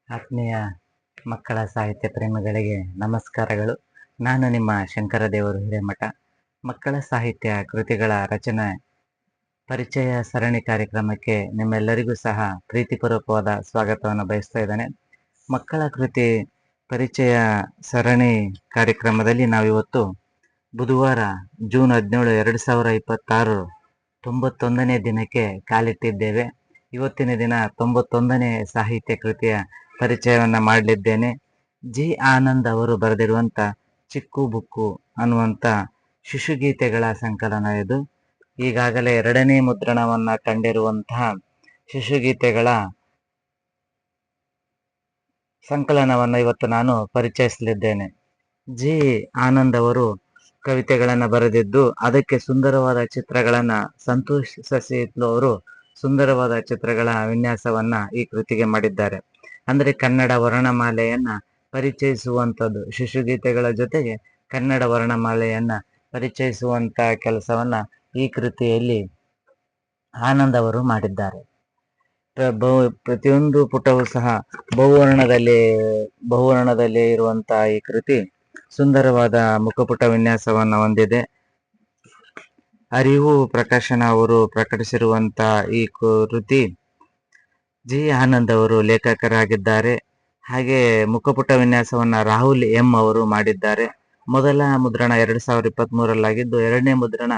ಆತ್ಮೀಯ ಮಕ್ಕಳ ಸಾಹಿತ್ಯ ಪ್ರೇಮಿಗಳಿಗೆ ನಮಸ್ಕಾರಗಳು. ನಾನು ನಿಮ್ಮ ಶಂಕರದೇವರು ಹಿರೇಮಠ. ಮಕ್ಕಳ ಸಾಹಿತ್ಯ ಕೃತಿಗಳ ರಚನೆ ಪರಿಚಯ ಸರಣಿ ಕಾರ್ಯಕ್ರಮಕ್ಕೆ ನಿಮ್ಮೆಲ್ಲರಿಗೂ ಸಹ ಪ್ರೀತಿಪೂರ್ವಕವಾದ ಸ್ವಾಗತವನ್ನು ಬಯಸ್ತಾ ಇದ್ದೇನೆ. ಮಕ್ಕಳ ಕೃತಿ ಪರಿಚಯ ಸರಣಿ ಕಾರ್ಯಕ್ರಮದಲ್ಲಿ ನಾವಿವತ್ತು ಬುಧವಾರ ಜೂನ್ 17, 2026 91ನೇ ದಿನಕ್ಕೆ ಕಾಲಿಟ್ಟಿದ್ದೇವೆ. ಇವತ್ತಿನ ದಿನ 91ನೇ ಸಾಹಿತ್ಯ ಕೃತಿಯ ಪರಿಚಯವನ್ನ ಮಾಡಲಿದ್ದೇನೆ. ಜಿ ಆನಂದ್ ಅವರು ಬರೆದಿರುವಂತ ಚಿಕ್ಕು ಬುಕ್ಕು ಅನ್ನುವಂತ ಶಿಶುಗೀತೆಗಳ ಸಂಕಲನ ಇದು. ಈಗಾಗಲೇ 2ನೇ ಮುದ್ರಣವನ್ನ ಕಂಡಿರುವಂತಹ ಶಿಶುಗೀತೆಗಳ ಸಂಕಲನವನ್ನ ಇವತ್ತು ನಾನು ಪರಿಚಯಿಸಲಿದ್ದೇನೆ. ಜಿ ಆನಂದ್ ಅವರು ಕವಿತೆಗಳನ್ನ ಬರೆದಿದ್ದು, ಅದಕ್ಕೆ ಸುಂದರವಾದ ಚಿತ್ರಗಳನ್ನ ಸಂತೋಷ್ ಸಸಿಹಿತ್ಲು ಅವರು ಸುಂದರವಾದ ಚಿತ್ರಗಳ ವಿನ್ಯಾಸವನ್ನ ಈ ಕೃತಿಗೆ ಮಾಡಿದ್ದಾರೆ. ಅಂದ್ರೆ ಕನ್ನಡ ವರ್ಣಮಾಲೆಯನ್ನ ಪರಿಚಯಿಸುವಂಥದ್ದು, ಶಿಶುಗೀತೆಗಳ ಜೊತೆಗೆ ಕನ್ನಡ ವರ್ಣಮಾಲೆಯನ್ನ ಪರಿಚಯಿಸುವಂತ ಕೆಲಸವನ್ನ ಈ ಕೃತಿಯಲ್ಲಿ ಆನಂದ್ ಅವರು ಮಾಡಿದ್ದಾರೆ. ಪ್ರತಿಯೊಂದು ಪುಟವೂ ಸಹ ಬಹುವರ್ಣದಲ್ಲಿ ಇರುವಂತಹ ಈ ಕೃತಿ ಸುಂದರವಾದ ಮುಖಪುಟ ವಿನ್ಯಾಸವನ್ನ ಹೊಂದಿದೆ. ಅರಿವು ಪ್ರಕಾಶನ ಅವರು ಪ್ರಕಟಿಸಿರುವಂತ ಈ ಕೃತಿ ಜಿ ಆನಂದ್ ಅವರು ಲೇಖಕರಾಗಿದ್ದಾರೆ. ಹಾಗೆ ಮುಖಪುಟ ವಿನ್ಯಾಸವನ್ನ ರಾಹುಲ್ ಎಂ ಅವರು ಮಾಡಿದ್ದಾರೆ. ಮೊದಲ ಮುದ್ರಣ 2023ರಲ್ಲಾಗಿದ್ದು, 2ನೇ ಮುದ್ರಣ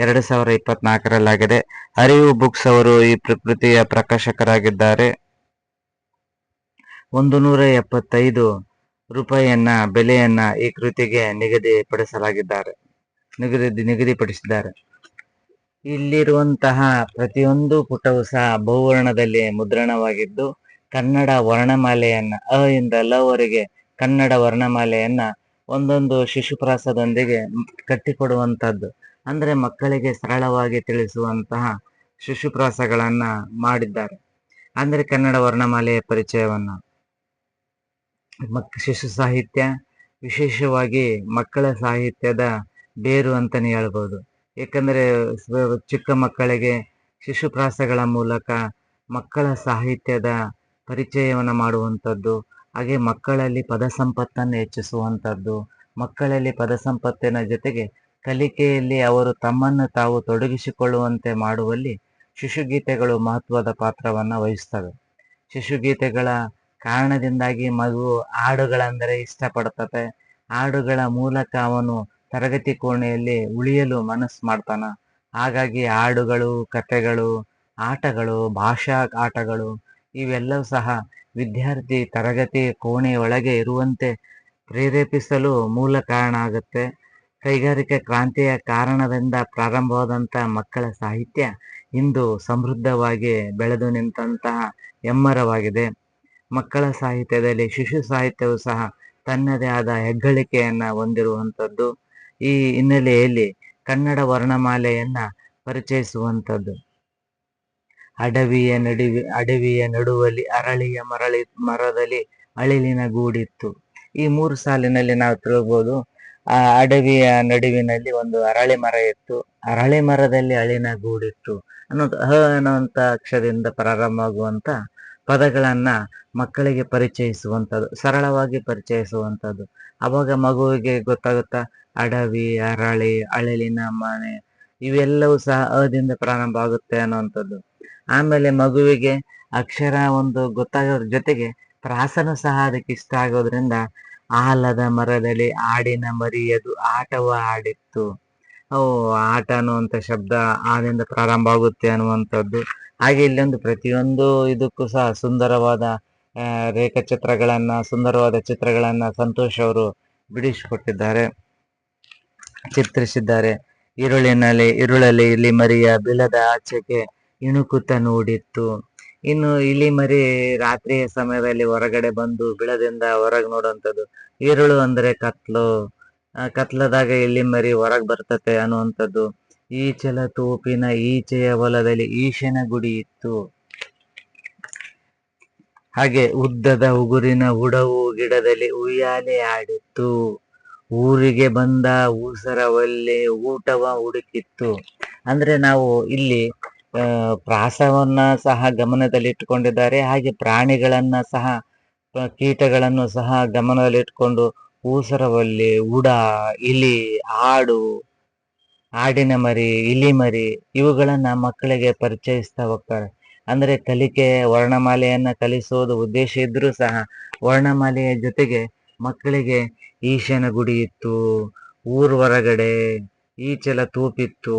2024ರಲ್ಲಾಗಿದೆ. ಅರಿವು ಬುಕ್ಸ್ ಅವರು ಈ ಕೃತಿಯ ಪ್ರಕಾಶಕರಾಗಿದ್ದಾರೆ. 175 ರೂಪಾಯಿಯನ್ನ ಬೆಲೆಯನ್ನ ಈ ಕೃತಿಗೆ ನಿಗದಿಪಡಿಸಿದ್ದಾರೆ. ಇಲ್ಲಿರುವಂತಹ ಪ್ರತಿಯೊಂದು ಪುಟವೂ ಸಹ ಬಹುವರ್ಣದಲ್ಲಿ ಮುದ್ರಣವಾಗಿದ್ದು, ಕನ್ನಡ ವರ್ಣಮಾಲೆಯನ್ನ ಅ ಇಂದ ಲ ವರೆಗೆ ಕನ್ನಡ ವರ್ಣಮಾಲೆಯನ್ನ ಒಂದೊಂದು ಶಿಶುಪ್ರಾಸದೊಂದಿಗೆ ಕಟ್ಟಿಕೊಡುವಂತದ್ದು, ಅಂದ್ರೆ ಮಕ್ಕಳಿಗೆ ಸರಳವಾಗಿ ತಿಳಿಸುವಂತಹ ಶಿಶುಪ್ರಾಸಗಳನ್ನ ಮಾಡಿದ್ದಾರೆ. ಅಂದ್ರೆ ಕನ್ನಡ ವರ್ಣಮಾಲೆಯ ಪರಿಚಯವನ್ನ ಶಿಶು ಸಾಹಿತ್ಯ ವಿಶೇಷವಾಗಿ ಮಕ್ಕಳ ಸಾಹಿತ್ಯದ ಬೇರು ಅಂತಾನೆ ಹೇಳ್ಬೋದು. ಏಕೆಂದರೆ ಚಿಕ್ಕ ಮಕ್ಕಳಿಗೆ ಶಿಶುಪ್ರಾಸಗಳ ಮೂಲಕ ಮಕ್ಕಳ ಸಾಹಿತ್ಯದ ಪರಿಚಯವನ್ನು ಮಾಡುವಂಥದ್ದು, ಹಾಗೆ ಮಕ್ಕಳಲ್ಲಿ ಪದ ಸಂಪತ್ತನ್ನು ಹೆಚ್ಚಿಸುವಂಥದ್ದು, ಮಕ್ಕಳಲ್ಲಿ ಪದ ಸಂಪತ್ತಿನ ಜೊತೆಗೆ ಕಲಿಕೆಯಲ್ಲಿ ಅವರು ತಮ್ಮನ್ನು ತಾವು ತೊಡಗಿಸಿಕೊಳ್ಳುವಂತೆ ಮಾಡುವಲ್ಲಿ ಶಿಶುಗೀತೆಗಳು ಮಹತ್ವದ ಪಾತ್ರವನ್ನು ವಹಿಸ್ತವೆ. ಶಿಶುಗೀತೆಗಳ ಕಾರಣದಿಂದಾಗಿ ಮಗು ಹಾಡುಗಳೆಂದರೆ ಇಷ್ಟಪಡ್ತದೆ. ಹಾಡುಗಳ ಮೂಲಕ ಅವನು ತರಗತಿ ಕೋಣೆಯಲ್ಲಿ ಉಳಿಯಲು ಮನಸ್ಸು ಮಾಡ್ತಾನ. ಹಾಗಾಗಿ ಹಾಡುಗಳು, ಕಥೆಗಳು, ಆಟಗಳು, ಭಾಷಾ ಆಟಗಳು ಇವೆಲ್ಲವೂ ಸಹ ವಿದ್ಯಾರ್ಥಿ ತರಗತಿ ಕೋಣೆಯೊಳಗೆ ಇರುವಂತೆ ಪ್ರೇರೇಪಿಸಲು ಮೂಲ ಕಾರಣ ಆಗುತ್ತೆ. ಕೈಗಾರಿಕಾ ಕ್ರಾಂತಿಯ ಕಾರಣದಿಂದ ಪ್ರಾರಂಭವಾದಂತಹ ಮಕ್ಕಳ ಸಾಹಿತ್ಯ ಇಂದು ಸಮೃದ್ಧವಾಗಿ ಬೆಳೆದು ನಿಂತಹ ಹೆಮ್ಮರವಾಗಿದೆ. ಮಕ್ಕಳ ಸಾಹಿತ್ಯದಲ್ಲಿ ಶಿಶು ಸಾಹಿತ್ಯವು ಸಹ ತನ್ನದೇ ಆದ ಹೆಗ್ಗಳಿಕೆಯನ್ನ ಹೊಂದಿರುವಂಥದ್ದು. ಈ ಹಿನ್ನೆಲೆಯಲ್ಲಿ ಕನ್ನಡ ವರ್ಣಮಾಲೆಯನ್ನ ಪರಿಚಯಿಸುವಂಥದ್ದು. ಅಡವಿಯ ನಡುವಲ್ಲಿ ಅರಳಿಯ ಮರದಲ್ಲಿ ಅಳಿಲಿನ ಗೂಡಿತ್ತು. ಈ 3 ಸಾಲಿನಲ್ಲಿ ನಾವು ತಿಳ್ಬೋದು. ಆ ಅಡವಿಯ ನಡುವಿನಲ್ಲಿ ಒಂದು ಅರಳಿ ಮರ ಇತ್ತು, ಅರಳಿ ಮರದಲ್ಲಿ ಅಳಿನ ಗೂಡಿತ್ತು ಅನ್ನೋದು ಅನ್ನುವಂತ ಅಕ್ಷರದಿಂದ ಪ್ರಾರಂಭವಾಗುವಂತ ಪದಗಳನ್ನ ಮಕ್ಕಳಿಗೆ ಪರಿಚಯಿಸುವಂಥದ್ದು, ಸರಳವಾಗಿ ಪರಿಚಯಿಸುವಂಥದ್ದು. ಅವಾಗ ಮಗುವಿಗೆ ಗೊತ್ತಾಗುತ್ತಾ ಅಡವಿ, ಅರಳಿ, ಅಳಿಲಿನ ಮನೆ ಇವೆಲ್ಲವೂ ಸಹ ಅದಿಂದ ಪ್ರಾರಂಭ ಆಗುತ್ತೆ ಅನ್ನುವಂಥದ್ದು. ಆಮೇಲೆ ಮಗುವಿಗೆ ಅಕ್ಷರ ಒಂದು ಗೊತ್ತಾಗೋದ್ರ ಜೊತೆಗೆ ಪ್ರಾಸನೂ ಸಹ ಅದಕ್ಕೆ ಇಷ್ಟ ಆಗೋದ್ರಿಂದ ಆಲದ ಮರದಲ್ಲಿ ಆಡಿನ ಮರಿಯದು ಆಟವ ಆಡಿತ್ತು. ಆಟ ಅನ್ನುವಂಥ ಶಬ್ದ ಆದಿಂದ ಪ್ರಾರಂಭ ಆಗುತ್ತೆ ಅನ್ನುವಂಥದ್ದು. ಹಾಗೆ ಇಲ್ಲೊಂದು ಪ್ರತಿಯೊಂದು ಇದಕ್ಕೂ ಸಹ ಸುಂದರವಾದ ಸುಂದರವಾದ ಚಿತ್ರಗಳನ್ನ ಸಂತೋಷ್ ಅವರು ಬಿಡಿಸಿಕೊಟ್ಟಿದ್ದಾರೆ, ಚಿತ್ರಿಸಿದ್ದಾರೆ. ಇರುಳಲ್ಲಿ ಇಲಿ ಮರಿಯ ಬಿಲದ ಆಚೆಗೆ ಇಣುಕುತ್ತ ನೋಡಿತ್ತು. ಇನ್ನು ಇಲಿ ಮರಿ ರಾತ್ರಿಯ ಸಮಯದಲ್ಲಿ ಹೊರಗಡೆ ಬಂದು ಬಿಳದಿಂದ ಹೊರಗೆ ನೋಡುವಂಥದ್ದು. ಇರುಳು ಅಂದ್ರೆ ಕತ್ಲದಾಗ ಇಲಿ ಮರಿ ಹೊರಗೆ ಬರ್ತತೆ ಅನ್ನುವಂಥದ್ದು. ಈಚಲ ತೋಪಿನ ಈಚೆಯ ಹೊಲದಲ್ಲಿ ಈಶನ ಗುಡಿ ಇತ್ತು. ಹಾಗೆ ಉದ್ದದ ಉಗುರಿನ ಉಡವು ಗಿಡದಲ್ಲಿ ಉಯ್ಯಾಲೆ ಆಡಿತ್ತು. ಊರಿಗೆ ಬಂದ ಊಸರ ಒಲ್ಲೆ ಊಟವ ಹುಡುಕಿತ್ತು. ಅಂದ್ರೆ ನಾವು ಇಲ್ಲಿ ಪ್ರಾಸವನ್ನ ಸಹ ಗಮನದಲ್ಲಿಟ್ಟುಕೊಂಡಿದ್ದಾರೆ. ಹಾಗೆ ಪ್ರಾಣಿಗಳನ್ನ ಸಹ ಕೀಟಗಳನ್ನು ಸಹ ಗಮನದಲ್ಲಿಟ್ಕೊಂಡು ಊಸರವಲ್ಲಿ, ಉಡ, ಇಲಿ, ಆಡು, ಆಡಿನ ಮರಿ, ಇಲಿ ಮರಿ ಇವುಗಳನ್ನ ಮಕ್ಕಳಿಗೆ ಪರಿಚಯಿಸ್ತಾ ಹೋಗ್ತಾರೆ. ಅಂದ್ರೆ ಕಲಿಕೆ ವರ್ಣಮಾಲೆಯನ್ನ ಕಲಿಸುವುದು ಉದ್ದೇಶ ಇದ್ರೂ ಸಹ ವರ್ಣಮಾಲೆಯ ಜೊತೆಗೆ ಮಕ್ಕಳಿಗೆ ಈಶನ ಗುಡಿ ಇತ್ತು, ಊರ್ ಹೊರಗಡೆ ಈಚೆಲ ತೂಪಿತ್ತು,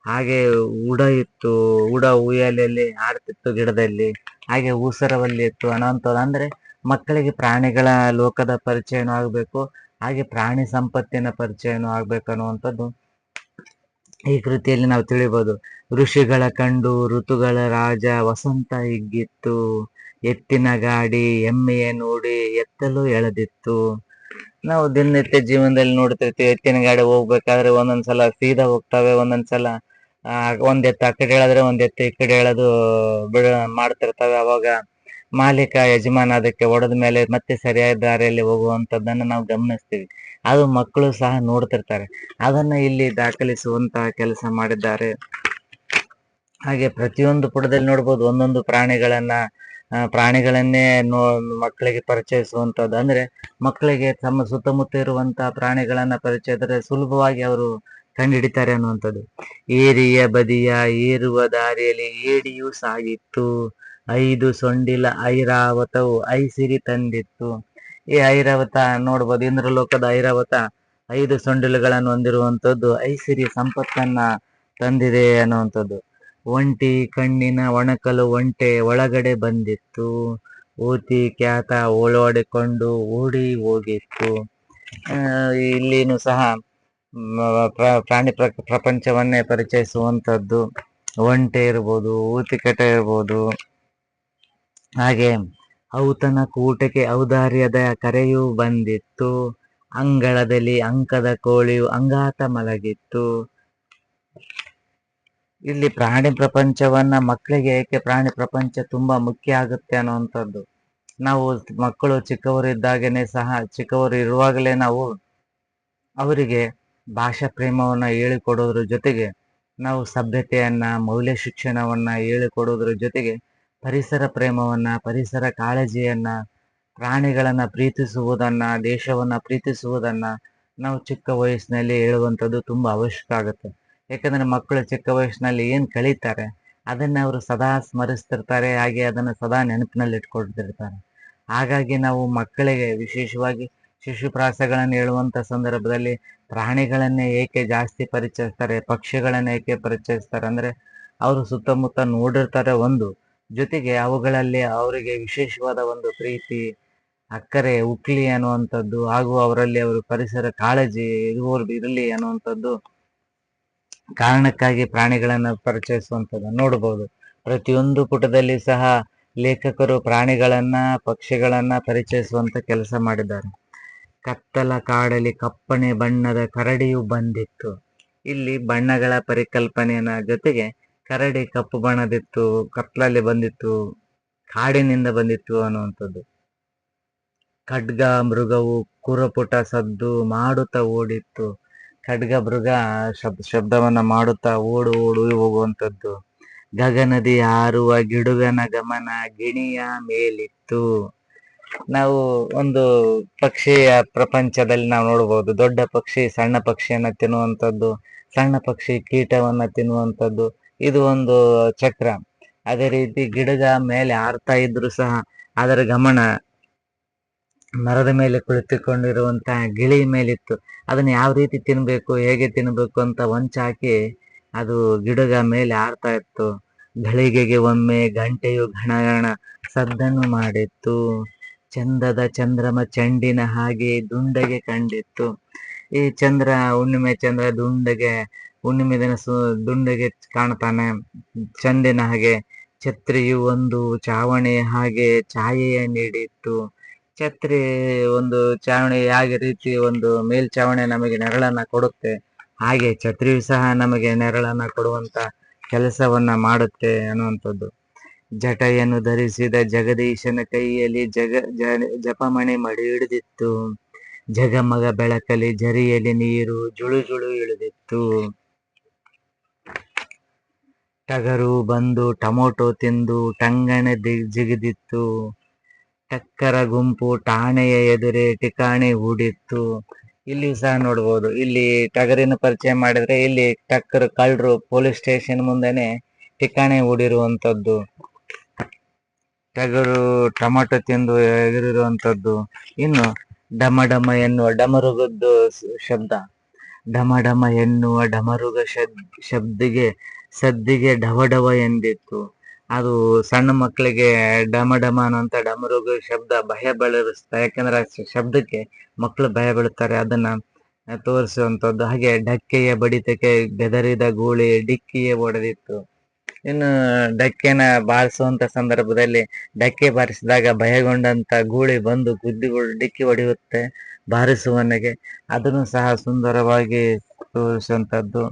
ಹಾಗೆ ಉಡ ಇತ್ತು, ಉಡ ಉಯ್ಯಾಲೆಯಲ್ಲಿ ಆಡ್ತಿತ್ತು ಗಿಡದಲ್ಲಿ, ಹಾಗೆ ಊಸರವಲ್ಲಿ ಇತ್ತು ಅನ್ನೋಂಥದ್ದು. ಅಂದ್ರೆ ಮಕ್ಕಳಿಗೆ ಪ್ರಾಣಿಗಳ ಲೋಕದ ಪರಿಚಯನೂ ಆಗ್ಬೇಕು, ಹಾಗೆ ಪ್ರಾಣಿ ಸಂಪತ್ತಿನ ಪರಿಚಯನೂ ಆಗ್ಬೇಕು ಅನ್ನುವಂಥದ್ದು ಈ ಕೃತಿಯಲ್ಲಿ ನಾವು ತಿಳಿಬಹುದು. ಋಷಿಗಳ ಕಂಡು ಋತುಗಳ ರಾಜ ವಸಂತ ಹಿಗ್ಗಿತ್ತು, ಎತ್ತಿನ ಗಾಡಿ ಎಮ್ಮೆಯ ನೋಡಿ ಎತ್ತಲು ಎಳೆದಿತ್ತು. ನಾವು ದಿನನಿತ್ಯ ಜೀವನದಲ್ಲಿ ನೋಡ್ತಿರ್ತೀವಿ, ಎತ್ತಿನ ಗಾಡಿ ಹೋಗ್ಬೇಕಾದ್ರೆ ಒಂದೊಂದ್ಸಲ ಸೀದಾ ಹೋಗ್ತವೆ, ಒಂದೊಂದ್ಸಲ ಒಂದ್ ಎತ್ತು ಆ ಕಡೆ ಹೇಳಿದ್ರೆ ಒಂದ್ ಎತ್ತು ಈ ಕಡೆ ಹೇಳೋದು ಮಾಡ್ತಿರ್ತವೆ. ಅವಾಗ ಮಾಲೀಕ ಯಜಮಾನ ಅದಕ್ಕೆ ಹೊಡೆದ ಮೇಲೆ ಮತ್ತೆ ಸರಿಯಾದ ದಾರಿಯಲ್ಲಿ ಹೋಗುವಂತದ್ದನ್ನ ನಾವು ಗಮನಿಸ್ತೀವಿ. ಅದು ಮಕ್ಕಳು ಸಹ ನೋಡ್ತಿರ್ತಾರೆ. ಅದನ್ನ ಇಲ್ಲಿ ದಾಖಲಿಸುವಂತಹ ಕೆಲಸ ಮಾಡಿದ್ದಾರೆ. ಹಾಗೆ ಪ್ರತಿಯೊಂದು ಪುಟದಲ್ಲಿ ನೋಡ್ಬೋದು ಒಂದೊಂದು ಪ್ರಾಣಿಗಳನ್ನೇ ಮಕ್ಕಳಿಗೆ ಪರಿಚಯಿಸುವಂತದ್ದು. ಅಂದ್ರೆ ಮಕ್ಕಳಿಗೆ ತಮ್ಮ ಸುತ್ತಮುತ್ತ ಇರುವಂತಹ ಪ್ರಾಣಿಗಳನ್ನ ಪರಿಚಯಿಸಿದ್ರೆ ಸುಲಭವಾಗಿ ಅವರು ಕಂಡುಹಿಡಿತಾರೆ ಅನ್ನುವಂಥದ್ದು. ಏರಿಯ ಬದಿಯ ಏರುವ ದಾರಿಯಲ್ಲಿ ಏಡಿಯು ಸಾಗಿತ್ತು, 5 ಸೊಂಡಿಲ ಐರಾವತವು ಐಸಿರಿ ತಂದಿತ್ತು. ಈ ಐರಾವತ ನೋಡ್ಬೋದು, ಇಂದ್ರಲೋಕದ ಐರಾವತ 5 ಸೊಂಡಿಲುಗಳನ್ನು ಹೊಂದಿರುವಂತದ್ದು ಐಸಿರಿ ಸಂಪತ್ತನ್ನ ತಂದಿದೆ ಅನ್ನುವಂಥದ್ದು. ಒಂಟಿ ಕಣ್ಣಿನ ಒಣಕಲು ಒಂಟೆ ಒಳಗಡೆ ಬಂದಿತ್ತು, ಓತಿ ಕ್ಯಾತ ಓಡಾಡಿಕೊಂಡು ಓಡಿ ಹೋಗಿತ್ತು. ಇಲ್ಲಿನೂ ಸಹ ಪ್ರಾಣಿ ಪ್ರಪಂಚವನ್ನೇ ಪರಿಚಯಿಸುವಂಥದ್ದು. ಒಂಟೆ ಇರ್ಬೋದು, ಊತಿಕಟ ಇರ್ಬೋದು, ಹಾಗೆ ಔತಣ ಕೂಟಕ್ಕೆ ಔದಾರ್ಯದ ಕರೆಯೂ ಬಂದಿತ್ತು, ಅಂಗಳದಲ್ಲಿ ಅಂಕದ ಕೋಳಿಯು ಅಂಗಾತ ಮಲಗಿತ್ತು. ಇಲ್ಲಿ ಪ್ರಾಣಿ ಪ್ರಪಂಚವನ್ನ ಮಕ್ಕಳಿಗೆ ಏಕೆ ಪ್ರಾಣಿ ಪ್ರಪಂಚ ತುಂಬಾ ಮುಖ್ಯ ಆಗುತ್ತೆ ಅನ್ನುವಂಥದ್ದು. ನಾವು ಮಕ್ಕಳು ಚಿಕ್ಕವರು ಇರುವಾಗಲೇ ನಾವು ಅವರಿಗೆ ಭಾಷಾ ಪ್ರೇಮವನ್ನ ಹೇಳಿಕೊಡೋದ್ರ ಜೊತೆಗೆ ನಾವು ಸಭ್ಯತೆಯನ್ನ, ಮೌಲ್ಯ ಶಿಕ್ಷಣವನ್ನ ಹೇಳಿಕೊಡೋದ್ರ ಜೊತೆಗೆ ಪರಿಸರ ಪ್ರೇಮವನ್ನ, ಪರಿಸರ ಕಾಳಜಿಯನ್ನ, ಪ್ರಾಣಿಗಳನ್ನ ಪ್ರೀತಿಸುವುದನ್ನ, ದೇಶವನ್ನ ಪ್ರೀತಿಸುವುದನ್ನ ನಾವು ಚಿಕ್ಕ ವಯಸ್ಸಿನಲ್ಲಿ ಹೇಳುವಂಥದ್ದು ತುಂಬಾ ಅವಶ್ಯಕ ಆಗುತ್ತೆ. ಯಾಕಂದ್ರೆ ಮಕ್ಕಳು ಚಿಕ್ಕ ವಯಸ್ಸಿನಲ್ಲಿ ಏನ್ ಕಳೀತಾರೆ ಅದನ್ನ ಅವರು ಸದಾ ಸ್ಮರಿಸ್ತಿರ್ತಾರೆ, ಹಾಗೆ ಅದನ್ನ ಸದಾ ನೆನಪಿನಲ್ಲಿ ಇಟ್ಕೊಳ್ತಿರ್ತಾರೆ. ಹಾಗಾಗಿ ನಾವು ಮಕ್ಕಳಿಗೆ ವಿಶೇಷವಾಗಿ ಶಿಶುಪ್ರಾಸಗಳನ್ನು ಹೇಳುವಂತ ಸಂದರ್ಭದಲ್ಲಿ ಪ್ರಾಣಿಗಳನ್ನೇ ಏಕೆ ಜಾಸ್ತಿ ಪರಿಚಯಿಸ್ತಾರೆ, ಪಕ್ಷಿಗಳನ್ನ ಏಕೆ ಪರಿಚಯಿಸ್ತಾರೆ ಅಂದ್ರೆ ಅವರು ಸುತ್ತಮುತ್ತ ನೋಡಿರ್ತಾರೆ ಒಂದು, ಜೊತೆಗೆ ಅವುಗಳಲ್ಲಿ ಅವರಿಗೆ ವಿಶೇಷವಾದ ಒಂದು ಪ್ರೀತಿ, ಅಕ್ಕರೆ ಉಕ್ಲಿ ಅನ್ನುವಂಥದ್ದು, ಹಾಗೂ ಅವರಲ್ಲಿ ಅವರು ಪರಿಸರ ಕಾಳಜಿ ಇರಲಿ ಅನ್ನುವಂಥದ್ದು ಕಾರಣಕ್ಕಾಗಿ ಪ್ರಾಣಿಗಳನ್ನ ಪರಿಚಯಿಸುವಂಥದ್ದು ನೋಡಬಹುದು. ಪ್ರತಿಯೊಂದು ಪುಟದಲ್ಲಿ ಸಹ ಲೇಖಕರು ಪ್ರಾಣಿಗಳನ್ನ, ಪಕ್ಷಿಗಳನ್ನ ಪರಿಚಯಿಸುವಂತ ಕೆಲಸ ಮಾಡಿದ್ದಾರೆ. ಕತ್ತಲ ಕಾಡಲಿ ಕಪ್ಪನೆ ಬಣ್ಣದ ಕರಡಿಯು ಬಂದಿತ್ತು. ಇಲ್ಲಿ ಬಣ್ಣಗಳ ಪರಿಕಲ್ಪನೆಯ ಜೊತೆಗೆ ಕರಡಿ ಕಪ್ಪು ಬಣ್ಣದಿತ್ತು, ಕತ್ಲಲ್ಲಿ ಬಂದಿತ್ತು, ಕಾಡಿನಿಂದ ಬಂದಿತ್ತು ಅನ್ನುವಂಥದ್ದು. ಖಡ್ಗ ಮೃಗವು ಕುರಪುಟ ಸದ್ದು ಮಾಡುತ್ತಾ ಓಡಿತ್ತು. ಖಡ್ಗ ಮೃಗ ಶಬ್ದವನ್ನ ಮಾಡುತ್ತಾ ಓಡು ಹೋಗುವಂಥದ್ದು. ಗಗನದಿ ಹಾರುವ ಗಿಡುಗನ ಗಮನ ಗಿಣಿಯ ಮೇಲಿತ್ತು. ನಾವು ಒಂದು ಪಕ್ಷಿಯ ಪ್ರಪಂಚದಲ್ಲಿ ನಾವು ನೋಡಬಹುದು, ದೊಡ್ಡ ಪಕ್ಷಿ ಸಣ್ಣ ಪಕ್ಷಿಯನ್ನ ತಿನ್ನುವಂಥದ್ದು, ಸಣ್ಣ ಪಕ್ಷಿ ಕೀಟವನ್ನ ತಿನ್ನುವಂಥದ್ದು, ಇದು ಒಂದು ಚಕ್ರ. ಅದೇ ರೀತಿ ಗಿಡಗ ಮೇಲೆ ಹಾರ್ತಾ ಇದ್ರು ಸಹ ಅದರ ಗಮನ ಮರದ ಮೇಲೆ ಕುಳಿತುಕೊಂಡಿರುವಂತಹ ಗಿಳಿ ಮೇಲಿತ್ತು. ಅದನ್ನ ಯಾವ ರೀತಿ ತಿನ್ಬೇಕು, ಹೇಗೆ ತಿನ್ಬೇಕು ಅಂತ ಹೊಂಚಾಕಿ ಅದು ಗಿಡಗ ಮೇಲೆ ಹಾರ್ತಾ ಇತ್ತು. ಘಳಿಗೆಗೆ ಒಮ್ಮೆ ಗಂಟೆಯು ಘಣಘಣ ಸದ್ದನ್ನು ಮಾಡಿತ್ತು. ಚಂದದ ಚಂದ್ರಮ ಚೆಂಡಿನ ಹಾಗೆ ದುಂಡಗೆ ಕಂಡಿತ್ತು. ಈ ಹುಣ್ಣಿಮೆ ಚಂದ್ರ ಹುಣ್ಣಿಮೆ ದಿನ ದುಂಡಗೆ ಕಾಣ್ತಾನೆ, ಚಂದಿನ ಹಾಗೆ. ಛತ್ರಿಯು ಒಂದು ಚಾವಣಿ ಹಾಗೆ ಛಾಯೆಯ ನೀಡಿತ್ತು. ಛತ್ರಿ ಒಂದು ಚಾವಣಿ ಹಾಗೆ ರೀತಿ ಒಂದು ಮೇಲ್ಛಾವಣಿ ನಮಗೆ ನೆರಳನ್ನ ಕೊಡುತ್ತೆ, ಹಾಗೆ ಛತ್ರಿಯು ಸಹ ನಮಗೆ ನೆರಳನ್ನ ಕೊಡುವಂತ ಕೆಲಸವನ್ನ ಮಾಡುತ್ತೆ ಅನ್ನುವಂಥದ್ದು. ಜಟೆಯನ್ನು ಧರಿಸಿದ ಜಗದೀಶನ ಕೈಯಲ್ಲಿ ಜಪಮಣಿ ಮಡಿ ಹಿಡಿದಿತ್ತು. ಜಗಮಗ ಬೆಳಕಲಿ ಝರಿಯಲಿ ನೀರು ಜುಳು ಜುಳು ಇಳಿದಿತ್ತು. ಟಗರು ಬಂದು ಟೊಮೊಟೊ ತಿಂದು ಟಂಗನೆ ಜಿಗಿದಿತ್ತು. ಟಕ್ಕರ ಗುಂಪು ಠಾಣೆಯ ಎದುರೇ ಠಿಕಾಣಿ ಹೂಡಿತ್ತು. ಇಲ್ಲಿ ಸಹ ನೋಡ್ಬೋದು, ಇಲ್ಲಿ ಟಗರಿನ ಪರಿಚಯ ಮಾಡಿದ್ರೆ ಇಲ್ಲಿ ಟಕ್ಕರ್ ಕಳ್ಳರು ಪೊಲೀಸ್ ಸ್ಟೇಷನ್ ಮುಂದೆನೆ ಠಿಕಾಣಿ ಹೂಡಿರುವಂತದ್ದು. ಟಗರು ಟೊಮಾಟೊ ತಿಂದು ಎಗರಿರುವಂತದ್ದು. ಇನ್ನು ಡಮ ಡಮ ಎನ್ನುವ ಡಮರುಗದ್ದು ಶಬ್ದ, ಡಮ ಡಮ ಎನ್ನುವ ಡಮರುಗ ಸದ್ದಿಗೆ ಡವ ಡವ ಎಂದಿತ್ತು. ಅದು ಸಣ್ಣ ಮಕ್ಕಳಿಗೆ ಡಮ ಡಮ ಅನ್ನುವಂತ ಡಮರುಗ ಶಬ್ದ ಭಯ ಬೀಳಿಸ್ತಾ, ಯಾಕಂದ್ರೆ ಆ ಶಬ್ದಕ್ಕೆ ಮಕ್ಕಳು ಭಯ ಬೀಳುತ್ತಾರೆ, ಅದನ್ನ ತೋರಿಸುವಂತದ್ದು. ಹಾಗೆ ಢಕ್ಕೆಯ ಬಡಿತಕ್ಕೆ ಬೆದರಿದ ಗೂಳಿ ಡಿಕ್ಕಿಯೇ ಒಡೆದಿತ್ತು. ಇನ್ನು ಢಕ್ಕೆನ ಬಾರಿಸುವಂತ ಸಂದರ್ಭದಲ್ಲಿ ಢಕ್ಕೆ ಬಾರಿಸಿದಾಗ ಭಯಗೊಂಡಂತ ಗೂಳಿ ಬಂದು ಗುದ್ದಿಗಳು ಡಿಕ್ಕಿ ಹೊಡೆಯುತ್ತೆ ಬಾರಿಸುವವನಿಗೆ. ಅದನ್ನು ಸಹ ಸುಂದರವಾಗಿ ತೋರಿಸುವಂತದ್ದು.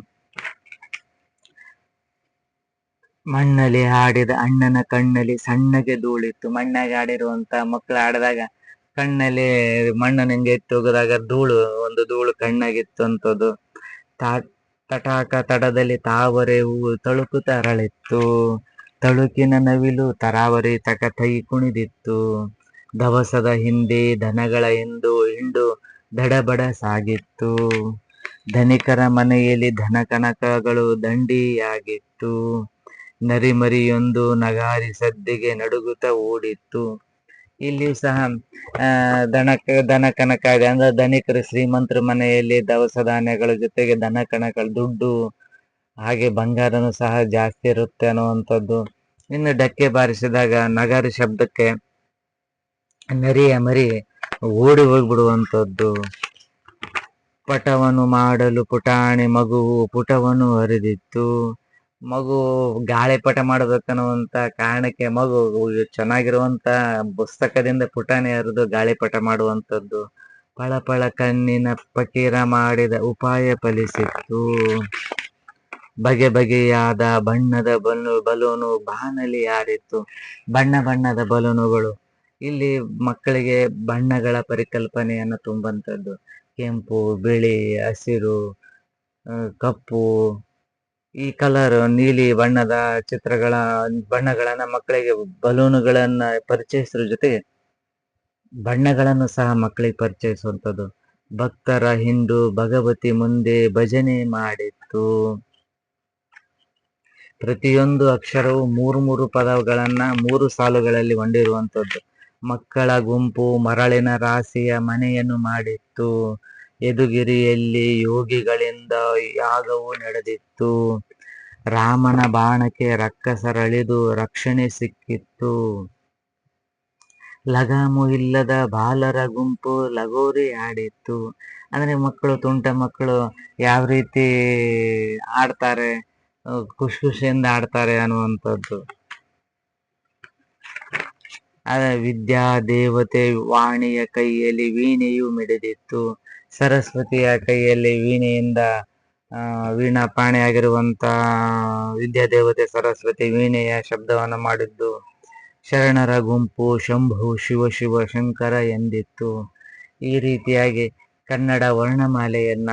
ಮಣ್ಣಲ್ಲಿ ಆಡಿದ ಅಣ್ಣನ ಕಣ್ಣಲ್ಲಿ ಸಣ್ಣಗೆ ಧೂಳಿತ್ತು. ಮಣ್ಣಾಗಿ ಆಡಿರುವಂತ ಮಕ್ಕಳು ಆಡಿದಾಗ ಕಣ್ಣಲ್ಲಿ ಮಣ್ಣನ್ನು ಹಿಂಗೆ ಎತ್ತಿ ಹೋಗದಾಗ ಒಂದು ಧೂಳು ಕಣ್ಣಾಗಿತ್ತು ಅಂತದ್ದು. ತಟಾಕ ತಡದಲ್ಲಿ ತಾವರೆ ಹೂವು ತಳುಕುತ್ತ ಅರಳಿತ್ತು. ತಳುಕಿನ ನವಿಲು ತರಾವರಿ ತಕ ತೈ ಕುಣಿದಿತ್ತು. ದವಸದ ಹಿಂದೆ ದನಗಳ ಹಿಂಡು ದಡಬಡ ಸಾಗಿತ್ತು. ಧನಿಕರ ಮನೆಯಲ್ಲಿ ಧನ ಕನಕಗಳು ದಂಡಿಯಾಗಿತ್ತು. ನರಿಮರಿಯೊಂದು ನಗಾರಿ ಸದ್ದಿಗೆ ನಡುಗುತ್ತ ಓಡಿತ್ತು. ಇಲ್ಲಿ ಸಹ ದನ ಕನಕ ಅಂದ್ರೆ ಧನಿಕರು ಶ್ರೀಮಂತರ ಮನೆಯಲ್ಲಿ ದವಸ ಧಾನ್ಯಗಳ ಜೊತೆಗೆ ದನ ಕನಕಗಳು ದುಡ್ಡು ಹಾಗೆ ಬಂಗಾರನು ಸಹ ಜಾಸ್ತಿ ಇರುತ್ತೆ ಅನ್ನುವಂಥದ್ದು. ಇನ್ನು ಢಕ್ಕೆ ಬಾರಿಸಿದಾಗ ನಗಾರಿ ಶಬ್ದಕ್ಕೆ ನರಿಯ ಮರಿ ಓಡಿ ಹೋಗ್ಬಿಡುವಂಥದ್ದು. ಪಟವನ್ನು ಮಾಡಲು ಪುಟಾಣಿ ಮಗುವು ಪುಟವನ್ನು ಹರಿದಿತ್ತು. ಮಗು ಗಾಳಿಪಟ ಮಾಡಬೇಕನ್ನುವಂತ ಕಾರಣಕ್ಕೆ ಮಗು ಚೆನ್ನಾಗಿರುವಂತ ಪುಸ್ತಕದಿಂದ ಪುಟಾಣಿ ಹರಿದು ಗಾಳಿಪಟ ಮಾಡುವಂಥದ್ದು. ಪಳಪಳ ಕಣ್ಣಿನ ಫಕೀರ ಮಾಡಿದ ಉಪಾಯ ಫಲಿಸಿತ್ತು. ಬಗೆ ಬಗೆಯಾದ ಬಣ್ಣದ ಬಲೂನು ಬಾನಲಿ ಆಡಿತ್ತು. ಬಣ್ಣ ಬಣ್ಣದ ಬಲೂನುಗಳು, ಇಲ್ಲಿ ಮಕ್ಕಳಿಗೆ ಬಣ್ಣಗಳ ಪರಿಕಲ್ಪನೆಯನ್ನು ತುಂಬುವಂಥದ್ದು. ಕೆಂಪು, ಬಿಳಿ, ಹಸಿರು, ಕಪ್ಪು, ಈ ಕಲರ್ ನೀಲಿ ಬಣ್ಣದ ಬಣ್ಣಗಳನ್ನ ಮಕ್ಕಳಿಗೆ ಬಲೂನುಗಳನ್ನ ಪರಿಚಯಿಸುವ ಜೊತೆಗೆ ಬಣ್ಣಗಳನ್ನು ಸಹ ಮಕ್ಕಳಿಗೆ ಪರಿಚಯಿಸುವಂಥದ್ದು. ಭಕ್ತರ ಹಿಂಡು ಭಗವತಿ ಮುಂದೆ ಭಜನೆ ಮಾಡಿತ್ತು. ಪ್ರತಿಯೊಂದು ಅಕ್ಷರವು ಮೂರು ಪದಗಳನ್ನ 3 ಸಾಲುಗಳಲ್ಲಿ ಹೊಂದಿರುವಂಥದ್ದು. ಮಕ್ಕಳ ಗುಂಪು ಮರಳಿನ ರಾಶಿಯ ಮನೆಯನ್ನು ಮಾಡಿತ್ತು. ಯದುಗಿರಿಯಲ್ಲಿ ಯೋಗಿಗಳಿಂದ ಯಾಗವು ನಡೆದಿತ್ತು. ರಾಮನ ಬಾಣಕ್ಕೆ ರಕ್ಕಸರಳಿದು ರಕ್ಷಣೆ ಸಿಕ್ಕಿತ್ತು. ಲಗಾಮು ಇಲ್ಲದ ಬಾಲರ ಗುಂಪು ಲಗೋರಿ ಆಡಿತ್ತು. ಅಂದ್ರೆ ಮಕ್ಕಳು, ತುಂಟ ಮಕ್ಕಳು ಯಾವ ರೀತಿ ಆಡ್ತಾರೆ, ಖುಷಿಯಿಂದ ಆಡ್ತಾರೆ ಅನ್ನುವಂಥದ್ದು. ವಿದ್ಯಾ ದೇವತೆ ವಾಣಿಯ ಕೈಯಲ್ಲಿ ವೀಣೆಯು ಮಿಡಿದಿತ್ತು. ಸರಸ್ವತಿಯ ಕೈಯಲ್ಲಿ ವೀಣೆಯಿಂದ ವೀಣಾ ಪಾಣಿಯಾಗಿರುವಂತ ವಿದ್ಯಾದೇವತೆ ಸರಸ್ವತಿ ವೀಣೆಯ ಶಬ್ದವನ್ನು ಮಾಡಿದ್ದು. ಶರಣರ ಗುಂಪು ಶಂಭು ಶಿವ ಶಿವ ಶಂಕರ ಎಂದಿತ್ತು. ಈ ರೀತಿಯಾಗಿ ಕನ್ನಡ ವರ್ಣಮಾಲೆಯನ್ನ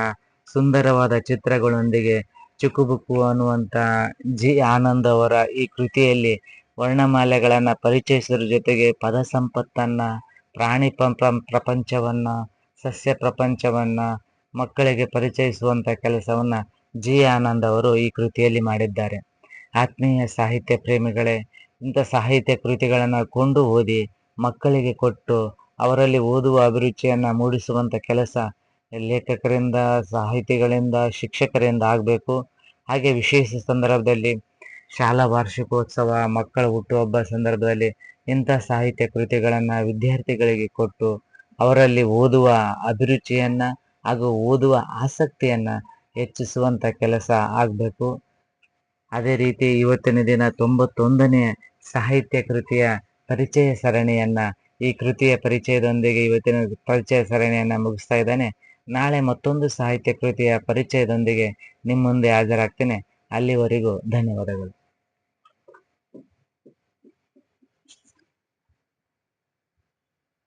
ಸುಂದರವಾದ ಚಿತ್ರಗಳೊಂದಿಗೆ ಚುಕುಬುಕು ಅನ್ನುವಂತ ಜಿ ಆನಂದ್ ಅವರ ಈ ಕೃತಿಯಲ್ಲಿ ವರ್ಣಮಾಲೆಗಳನ್ನ ಪರಿಚಯಿಸುವ ಜೊತೆಗೆ ಪದ ಸಂಪತ್ತನ್ನ, ಪ್ರಾಣಿ ಪ್ರಪಂಚವನ್ನ, ಸಸ್ಯ ಪ್ರಪಂಚವನ್ನ ಮಕ್ಕಳಿಗೆ ಪರಿಚಯಿಸುವಂತ ಕೆಲಸವನ್ನ ಜಿ ಆನಂದ್ ಅವರು ಈ ಕೃತಿಯಲ್ಲಿ ಮಾಡಿದ್ದಾರೆ. ಆತ್ಮೀಯ ಸಾಹಿತ್ಯ ಪ್ರೇಮಿಗಳೇ, ಇಂಥ ಸಾಹಿತ್ಯ ಕೃತಿಗಳನ್ನ ಕೊಂಡು ಓದಿ ಮಕ್ಕಳಿಗೆ ಕೊಟ್ಟು ಅವರಲ್ಲಿ ಓದುವ ಅಭಿರುಚಿಯನ್ನ ಮೂಡಿಸುವಂತ ಕೆಲಸ ಲೇಖಕರಿಂದ, ಸಾಹಿತಿಗಳಿಂದ, ಶಿಕ್ಷಕರಿಂದ ಆಗಬೇಕು. ಹಾಗೆ ವಿಶೇಷ ಸಂದರ್ಭದಲ್ಲಿ ಶಾಲಾ ವಾರ್ಷಿಕೋತ್ಸವ, ಮಕ್ಕಳ ಹುಟ್ಟುಹಬ್ಬ ಸಂದರ್ಭದಲ್ಲಿ ಇಂಥ ಸಾಹಿತ್ಯ ಕೃತಿಗಳನ್ನ ವಿದ್ಯಾರ್ಥಿಗಳಿಗೆ ಕೊಟ್ಟು ಅವರಲ್ಲಿ ಓದುವ ಅಭಿರುಚಿಯನ್ನ ಹಾಗೂ ಓದುವ ಆಸಕ್ತಿಯನ್ನ ಹೆಚ್ಚಿಸುವಂತ ಕೆಲಸ ಆಗಬೇಕು. ಅದೇ ರೀತಿ ಇವತ್ತಿನ ದಿನ 91ನೇ ಸಾಹಿತ್ಯ ಕೃತಿಯ ಪರಿಚಯ ಸರಣಿಯನ್ನ, ಈ ಕೃತಿಯ ಪರಿಚಯದೊಂದಿಗೆ ಇವತ್ತಿನ ಪರಿಚಯ ಸರಣಿಯನ್ನ ಮುಗಿಸ್ತಾ ಇದ್ದಾನೆ. ನಾಳೆ ಮತ್ತೊಂದು ಸಾಹಿತ್ಯ ಕೃತಿಯ ಪರಿಚಯದೊಂದಿಗೆ ನಿಮ್ಮ ಮುಂದೆ ಹಾಜರಾಗ್ತೇನೆ. ಅಲ್ಲಿವರೆಗೂ ಧನ್ಯವಾದಗಳು.